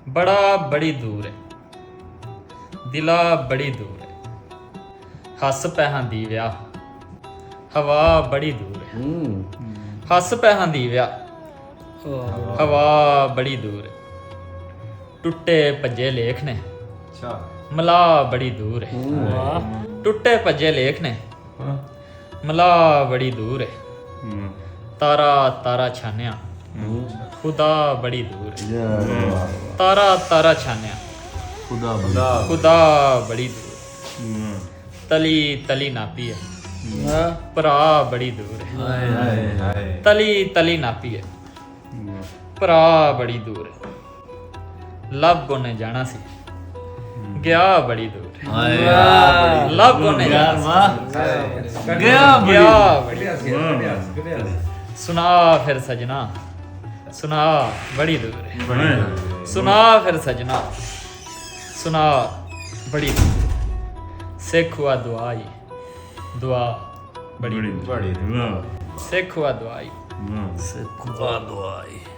बड़ा बड़ी दूर है दिला बड़ी दूर है हस पैहां दी विआह हवा बड़ी दूर है हस पैहां दी विआह हवा बड़ी दूर है टुट्टे भज्जे लेख ने मला बड़ी दूर है टुट्टे भज्जे लेख ने मला बड़ी दूर है तारा तारा छानिया खुदा बड़ी दूर है तारा तारा छानिया खुदा बड़ी दूर तली तली नापी है भरा बड़ी दूर है तली तली नापी है भरा बड़ी दूर है लव गोने जाना सी गया बड़ी दूर है लव गोने जाना सी गया बड़ी सुना फिर सजना सुना बड़ी दूर है सुना फिर सजना सुना बड़ी दूर सिख हुआ दुआई दुआ बड़ी दूर सिख हुआ दुआई ਸਿੱਖਾ ਦਵਾਈ